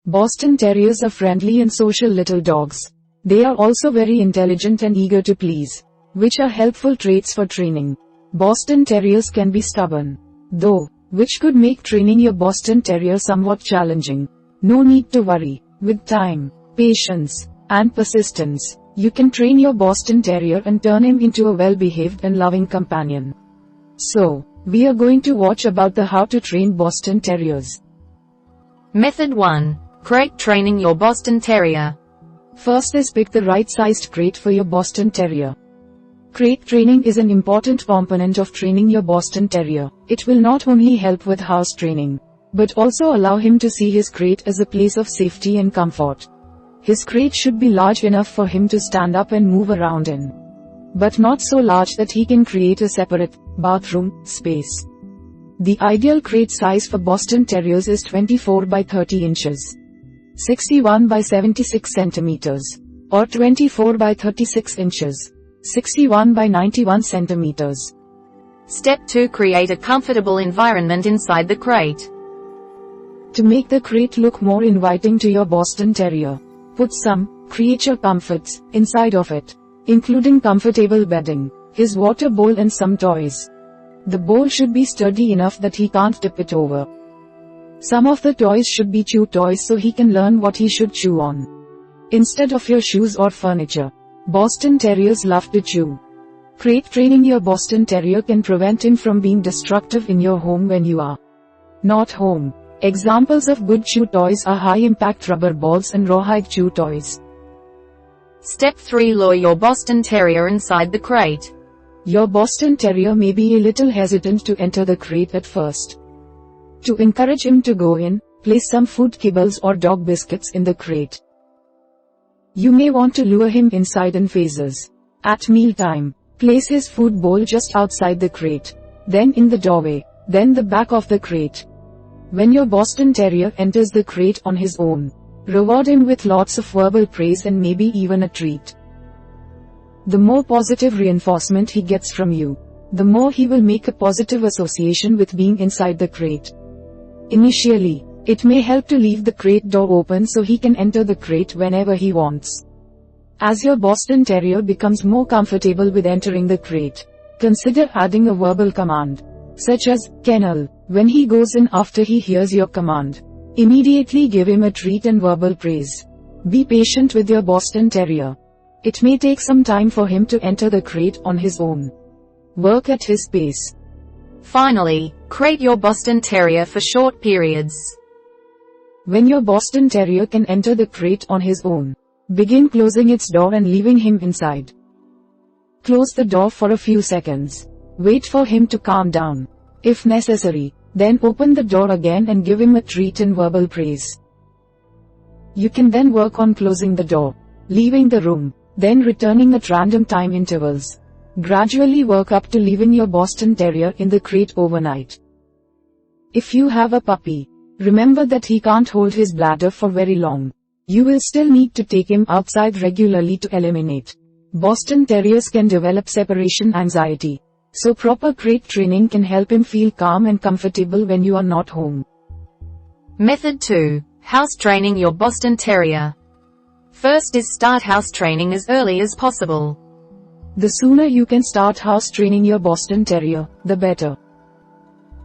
Boston Terriers are friendly and social little dogs. They are also very intelligent and eager to please, which are helpful traits for training. Boston Terriers can be stubborn, though, which could make training your Boston Terrier somewhat challenging. No need to worry. With time, patience, and persistence, you can train your Boston Terrier and turn him into a well-behaved and loving companion. So, we are going to watch about the how to train Boston Terriers. Method 1. Crate training your Boston Terrier. First is pick the right-sized crate for your Boston Terrier. Crate training is an important component of training your Boston Terrier. It will not only help with house training, but also allow him to see his crate as a place of safety and comfort. His crate should be large enough for him to stand up and move around in, but not so large that he can create a separate bathroom space. The ideal crate size for Boston Terriers is 24 by 30 inches, 61 by 76 centimeters, or 24 by 36 inches, 61 by 91 centimeters. Step 2. Create a comfortable environment inside the crate. To make the crate look more inviting to your Boston Terrier, put some creature comforts inside of it, including comfortable bedding, his water bowl and some toys. The bowl should be sturdy enough that he can't tip it over. Some of the toys should be chew toys so he can learn what he should chew on, instead of your shoes or furniture. Boston Terriers love to chew. Crate training your Boston Terrier can prevent him from being destructive in your home when you are not home. Examples of good chew toys are high-impact rubber balls and rawhide chew toys. Step 3. Lure your Boston Terrier inside the crate. Your Boston Terrier may be a little hesitant to enter the crate at first. To encourage him to go in, place some food kibbles or dog biscuits in the crate. You may want to lure him inside in phases. At mealtime, place his food bowl just outside the crate, then in the doorway, then the back of the crate. When your Boston Terrier enters the crate on his own, reward him with lots of verbal praise and maybe even a treat. The more positive reinforcement he gets from you, the more he will make a positive association with being inside the crate. Initially, it may help to leave the crate door open so he can enter the crate whenever he wants. As your Boston Terrier becomes more comfortable with entering the crate, consider adding a verbal command, such as kennel, when he goes in after he hears your command. Immediately give him a treat and verbal praise. Be patient with your Boston Terrier. It may take some time for him to enter the crate on his own. Work at his pace. Finally, crate your Boston Terrier for short periods. When your Boston Terrier can enter the crate on his own, begin closing its door and leaving him inside. Close the door for a few seconds. Wait for him to calm down. If necessary, then open the door again and give him a treat and verbal praise. You can then work on closing the door, leaving the room, then returning at random time intervals. Gradually work up to leaving your Boston Terrier in the crate overnight. If you have a puppy, remember that he can't hold his bladder for very long. You will still need to take him outside regularly to eliminate. Boston Terriers can develop separation anxiety, so proper crate training can help him feel calm and comfortable when you are not home. Method 2. House training your Boston Terrier. First is start house training as early as possible. The sooner you can start house training your Boston Terrier, the better.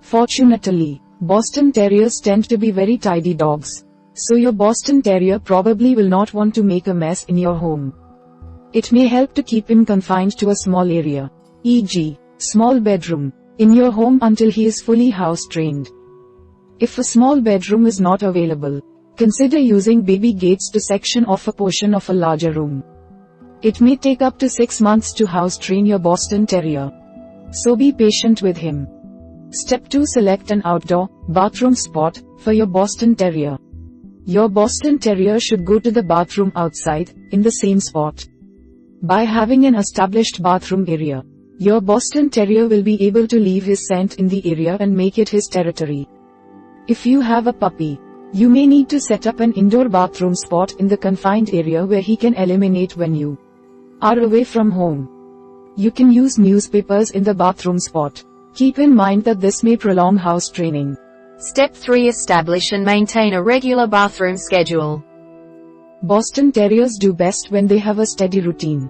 Fortunately, Boston Terriers tend to be very tidy dogs, so your Boston Terrier probably will not want to make a mess in your home. It may help to keep him confined to a small area, e.g., small bedroom, in your home until he is fully house trained. If a small bedroom is not available, consider using baby gates to section off a portion of a larger room. It may take up to 6 months to house train your Boston Terrier, so be patient with him. Step 2. Select an outdoor bathroom spot for your Boston Terrier. Your Boston Terrier should go to the bathroom outside, in the same spot. By having an established bathroom area, your Boston Terrier will be able to leave his scent in the area and make it his territory. If you have a puppy, you may need to set up an indoor bathroom spot in the confined area where he can eliminate when you are away from home. You can use newspapers in the bathroom spot. Keep in mind that this may prolong house training. Step 3. Establish and maintain a regular bathroom schedule. Boston Terriers do best when they have a steady routine.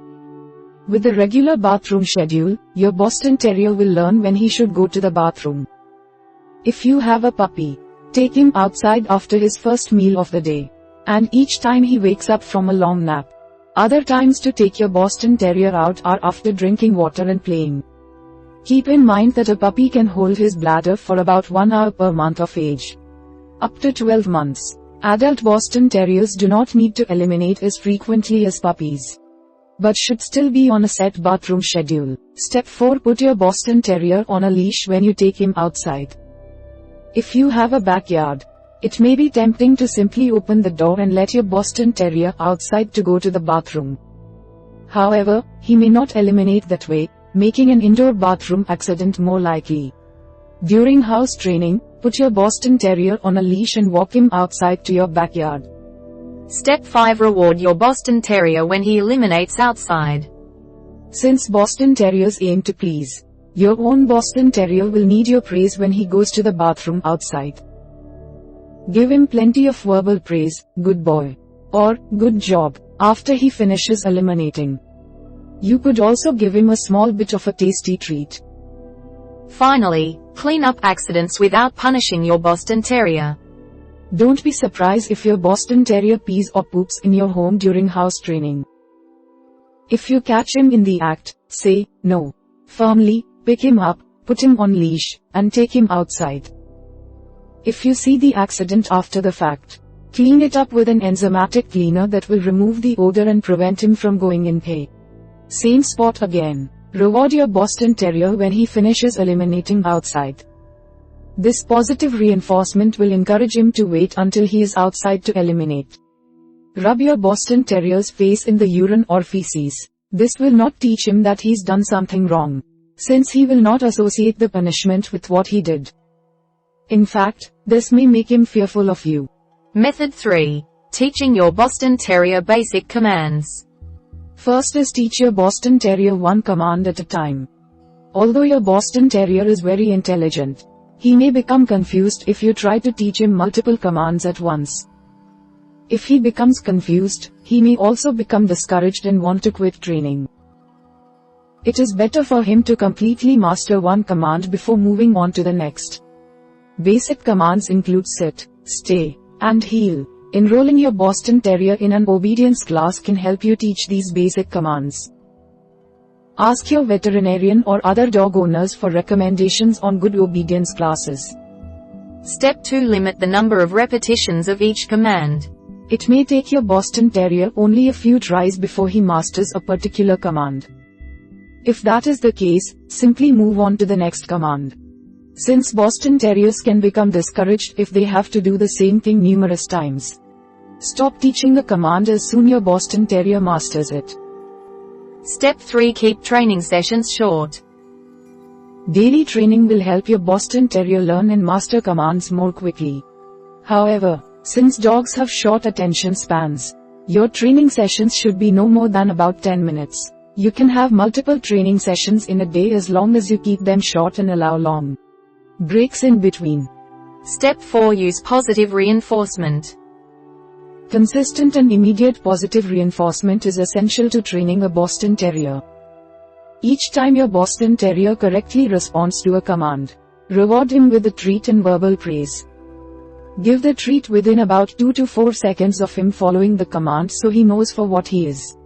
With a regular bathroom schedule, your Boston Terrier will learn when he should go to the bathroom. If you have a puppy, take him outside after his first meal of the day, and each time he wakes up from a long nap. Other times to take your Boston Terrier out are after drinking water and playing. Keep in mind that a puppy can hold his bladder for about 1 hour per month of age. Up to 12 months, adult Boston Terriers do not need to eliminate as frequently as puppies, but should still be on a set bathroom schedule. Step 4. Put your Boston Terrier on a leash when you take him outside. If you have a backyard, it may be tempting to simply open the door and let your Boston Terrier outside to go to the bathroom. However, he may not eliminate that way, making an indoor bathroom accident more likely. During house training, put your Boston Terrier on a leash and walk him outside to your backyard. Step 5. Reward your Boston Terrier when he eliminates outside. Since Boston Terriers aim to please, your own Boston Terrier will need your praise when he goes to the bathroom outside. Give him plenty of verbal praise, good boy, or good job, after he finishes eliminating. You could also give him a small bit of a tasty treat. Finally, clean up accidents without punishing your Boston Terrier. Don't be surprised if your Boston Terrier pees or poops in your home during house training. If you catch him in the act, say no firmly, pick him up, put him on leash, and take him outside. If you see the accident after the fact, clean it up with an enzymatic cleaner that will remove the odor and prevent him from going in pay. Same spot again. Reward your Boston Terrier when he finishes eliminating outside. This positive reinforcement will encourage him to wait until he is outside to eliminate. Rub your Boston Terrier's face in the urine or feces. This will not teach him that he's done something wrong, since he will not associate the punishment with what he did. In fact, this may make him fearful of you. Method 3. Teaching your Boston Terrier basic commands. First is teach your Boston Terrier one command at a time. Although your Boston Terrier is very intelligent, he may become confused if you try to teach him multiple commands at once. If he becomes confused, he may also become discouraged and want to quit training. It is better for him to completely master one command before moving on to the next. Basic commands include sit, stay, and heel. Enrolling your Boston Terrier in an obedience class can help you teach these basic commands. Ask your veterinarian or other dog owners for recommendations on good obedience classes. Step 2. Limit the number of repetitions of each command. It may take your Boston Terrier only a few tries before he masters a particular command. If that is the case, simply move on to the next command. Since Boston Terriers can become discouraged if they have to do the same thing numerous times, stop teaching the command as soon as your Boston Terrier masters it. Step 3. Keep training sessions short. Daily training will help your Boston Terrier learn and master commands more quickly. However, since dogs have short attention spans, your training sessions should be no more than about 10 minutes. You can have multiple training sessions in a day as long as you keep them short and allow long breaks in between. Step 4. Use positive reinforcement. Consistent and immediate positive reinforcement is essential to training a Boston Terrier. Each time your Boston Terrier correctly responds to a command, reward him with a treat and verbal praise. Give the treat within about 2 to 4 seconds of him following the command so he knows for what he is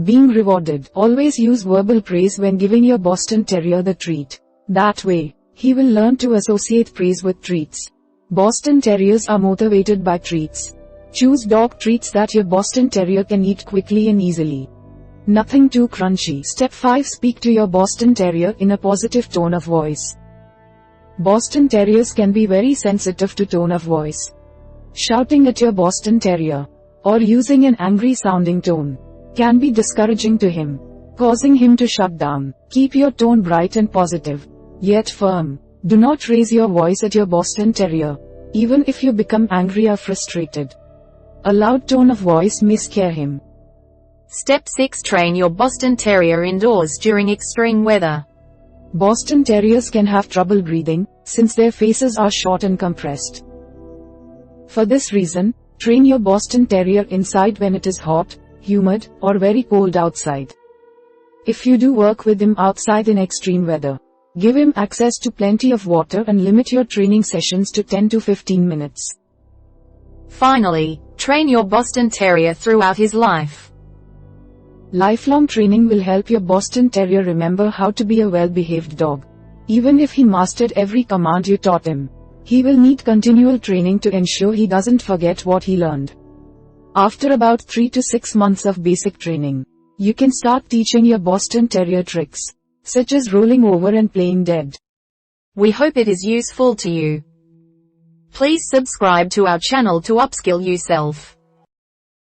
being rewarded. Always use verbal praise when giving your Boston Terrier the treat. That way, he will learn to associate praise with treats. Boston Terriers are motivated by treats. Choose dog treats that your Boston Terrier can eat quickly and easily. Nothing too crunchy. Step 5. Speak to your Boston Terrier in a positive tone of voice. Boston Terriers can be very sensitive to tone of voice. Shouting at your Boston Terrier, or using an angry sounding tone, can be discouraging to him, causing him to shut down. Keep your tone bright and positive, yet firm. Do not raise your voice at your Boston Terrier, even if you become angry or frustrated. A loud tone of voice may scare him. Step 6. Train your Boston Terrier indoors during extreme weather. Boston Terriers can have trouble breathing, since their faces are short and compressed. For this reason, train your Boston Terrier inside when it is hot, humid, or very cold outside. If you do work with him outside in extreme weather, give him access to plenty of water and limit your training sessions to 10 to 15 minutes. Finally, train your Boston Terrier throughout his life. Lifelong training will help your Boston Terrier remember how to be a well-behaved dog. Even if he mastered every command you taught him, he will need continual training to ensure he doesn't forget what he learned. After about 3 to 6 months of basic training, you can start teaching your Boston Terrier tricks, such as rolling over and playing dead. We hope it is useful to you. Please subscribe to our channel to upskill yourself.